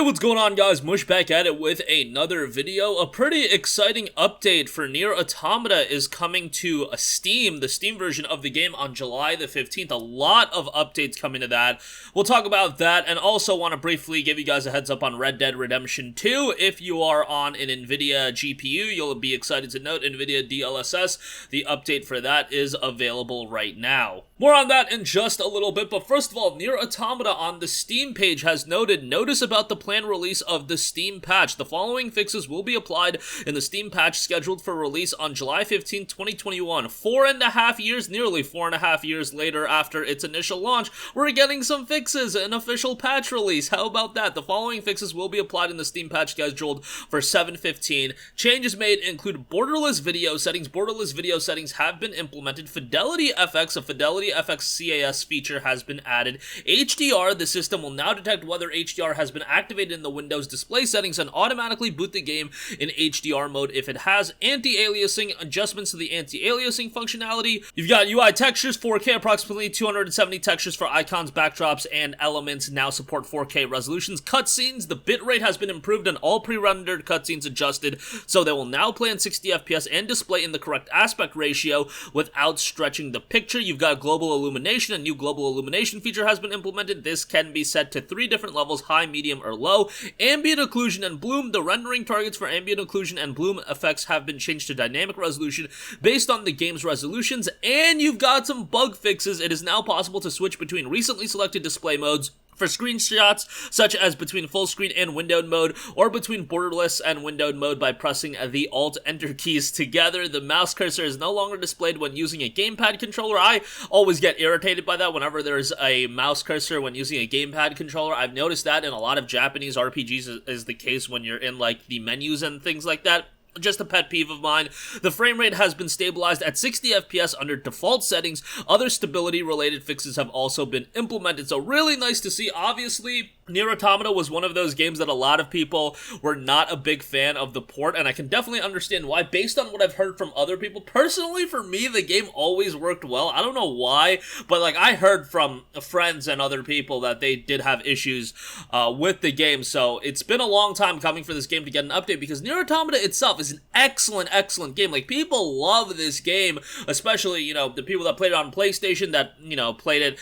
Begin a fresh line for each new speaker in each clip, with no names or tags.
what's going on, guys? Mush back at it with another video. A pretty exciting update for NieR Automata is coming to Steam, the Steam version of the game, on July the 15th. A lot of updates coming to that. We'll talk about that, and also want to briefly give you guys a heads up on Red Dead Redemption 2. If you are on an NVIDIA GPU, you'll be excited to note NVIDIA DLSS. The update for that is available right now. More on that in just a little bit, but first of all, NieR Automata on the Steam page has noted, notice about the planned release of the Steam patch. The following fixes will be applied in the Steam patch scheduled for release on July 15, 2021. 4.5 years, nearly 4.5 years later after its initial launch, we're getting some fixes, an official patch release. How about that? The following fixes will be applied in the Steam patch scheduled for 7/15. Changes made include borderless video settings. Borderless video settings have been implemented. Fidelity FX, a Fidelity FX CAS feature has been added. HDR, the system will now detect whether HDR has been activated in the Windows display settings and automatically boot the game in HDR mode if it has. Anti-aliasing, adjustments to the anti-aliasing functionality. You've got UI textures, 4K, approximately 270 textures for icons, backdrops, and elements now support 4K resolutions. Cutscenes, the bitrate has been improved and all pre-rendered cutscenes adjusted, so they will now play in 60 FPS and display in the correct aspect ratio without stretching the picture. You've got global illumination. A new global illumination feature has been implemented. This can be set to 3 different levels: high, medium, or low. Ambient occlusion and bloom. The rendering targets for ambient occlusion and bloom effects have been changed to dynamic resolution based on the game's resolutions. And you've got some bug fixes. It is now possible to switch between recently selected display modes for screenshots, such as between full screen and windowed mode, or between borderless and windowed mode by pressing the Alt-Enter keys together. The mouse cursor is no longer displayed when using a gamepad controller. I always get irritated by that whenever there's a mouse cursor when using a gamepad controller. I've noticed that in a lot of Japanese RPGs is the case when you're in, like, the menus and things like that. Just a pet peeve of mine. The frame rate has been stabilized at 60 FPS under default settings. Other stability-related fixes have also been implemented, so really nice to see. Obviously, NieR Automata was one of those games that a lot of people were not a big fan of the port, and I can definitely understand why, based on what I've heard from other people. Personally, for me, the game always worked well. I don't know why, but, like, I heard from friends and other people that they did have issues with the game, so it's been a long time coming for this game to get an update, because NieR Automata itself is an excellent game. Like, people love this game, especially, you know, the people that played it on PlayStation that, you know, played it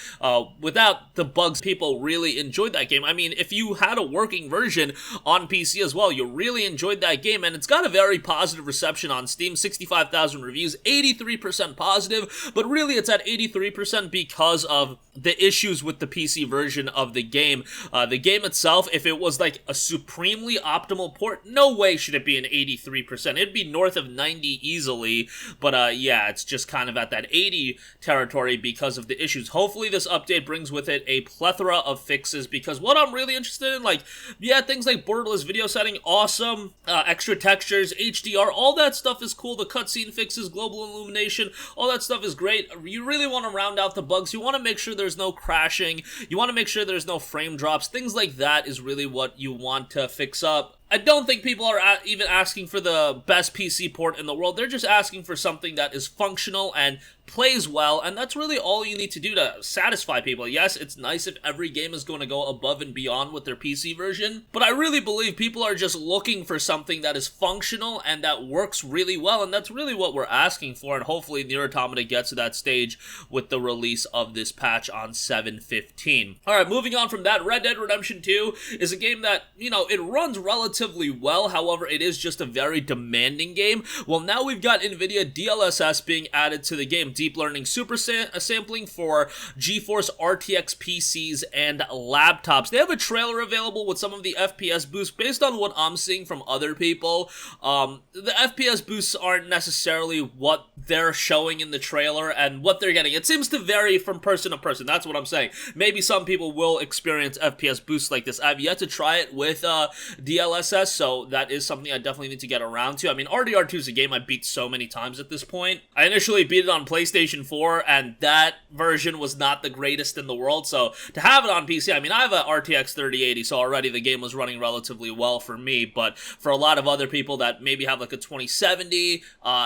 without the bugs. People really enjoyed that game. I mean, if you had a working version on PC as well, you really enjoyed that game, and it's got a very positive reception on Steam. 65,000 reviews, 83% positive, but really it's at 83% because of the issues with the PC version of the game. The game itself, if it was like a supremely optimal port, no way should it be an 83%. It'd be north of 90 easily, but yeah, it's just kind of at that 80 territory because of the issues. Hopefully this update brings with it a plethora of fixes, because what I'm really interested in, like, yeah, things like borderless video setting, awesome, extra textures, HDR, all that stuff is cool. The cutscene fixes, global illumination, all that stuff is great. You really want to round out the bugs. You want to make sure there's no crashing. You want to make sure there's no frame drops. Things like that is really what you want to fix up. I don't think people are even asking for the best PC port in the world. They're just asking for something that is functional and plays well, and that's really all you need to do to satisfy people. Yes, it's nice if every game is going to go above and beyond with their PC version, but I really believe people are just looking for something that is functional and that works really well, and that's really what we're asking for, and hopefully NieR Automata gets to that stage with the release of this patch on 7/15. Alright, moving on from that, Red Dead Redemption 2 is a game that, you know, it runs relatively well, however, it is just a very demanding game. Well, now we've got NVIDIA DLSS being added to the game. Deep Learning Super Sampling for GeForce RTX PCs and laptops. They have a trailer available with some of the FPS boosts. Based on what I'm seeing from other people, the FPS boosts aren't necessarily what they're showing in the trailer and what they're getting. It seems to vary from person to person. That's what I'm saying. Maybe some people will experience FPS boosts like this. I've yet to try it with DLSS, so that is something I definitely need to get around to. I mean, RDR2 is a game I beat so many times at this point. I initially beat it on PlayStation PlayStation 4, and that version was not the greatest in the world, so to have it on PC, I mean, I have a RTX 3080, so already the game was running relatively well for me, but for a lot of other people that maybe have like a 2070,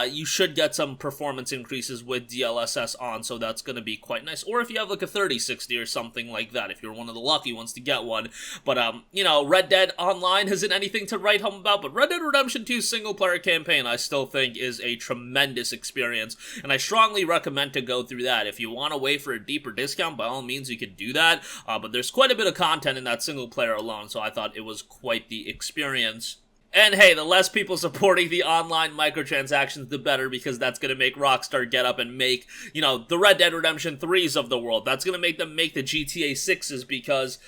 you should get some performance increases with DLSS on, so that's going to be quite nice. Or if you have like a 3060 or something like that, if you're one of the lucky ones to get one. But, you know, Red Dead Online isn't anything to write home about, but Red Dead Redemption 2 single-player campaign I still think is a tremendous experience, and I strongly recommend to go through that. If you want to wait for a deeper discount, by all means you could do that, but there's quite a bit of content in that single-player alone, so I thought it was quite the experience. And hey, the less people supporting the online microtransactions, the better, because that's going to make Rockstar get up and make, you know, the Red Dead Redemption 3s of the world. That's going to make them make the GTA 6s, because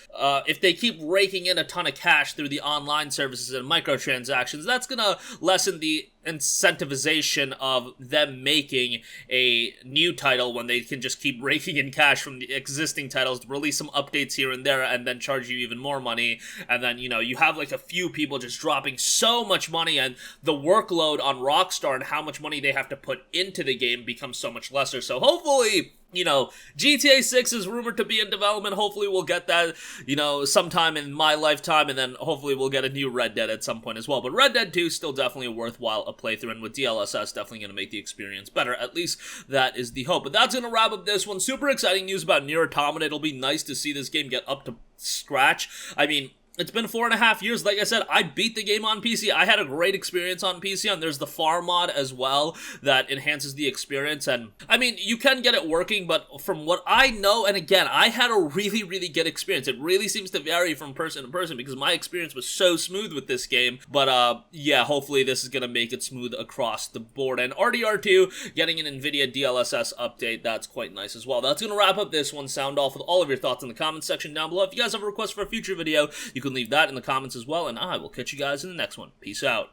if they keep raking in a ton of cash through the online services and microtransactions, that's going to lessen the incentivization of them making a new title when they can just keep raking in cash from the existing titles, release some updates here and there, and then charge you even more money. And then, you know, you have like a few people just dropping so much money, and the workload on Rockstar and how much money they have to put into the game becomes so much lesser. So hopefully, you know, GTA 6 is rumored to be in development. Hopefully we'll get that, you know, sometime in my lifetime, and then hopefully we'll get a new Red Dead at some point as well. But Red Dead 2 is still definitely worthwhile a playthrough, and with DLSS definitely going to make the experience better. At least that is the hope. But that's going to wrap up this one. Super exciting news about NieR Automata. It'll be nice to see this game get up to scratch. I mean, it's been 4.5 years. Like I said, I beat the game on PC. I had a great experience on PC, and there's the FAR mod as well that enhances the experience. And I mean, you can get it working, but from what I know, and again, I had a really, really good experience. It really seems to vary from person to person, because my experience was so smooth with this game. But yeah, hopefully this is gonna make it smooth across the board. And RDR2 getting an NVIDIA DLSS update, that's quite nice as well. That's gonna wrap up this one. Sound off with all of your thoughts in the comments section down below. If you guys have a request for a future video, you can leave that in the comments as well, and I will catch you guys in the next one. Peace out.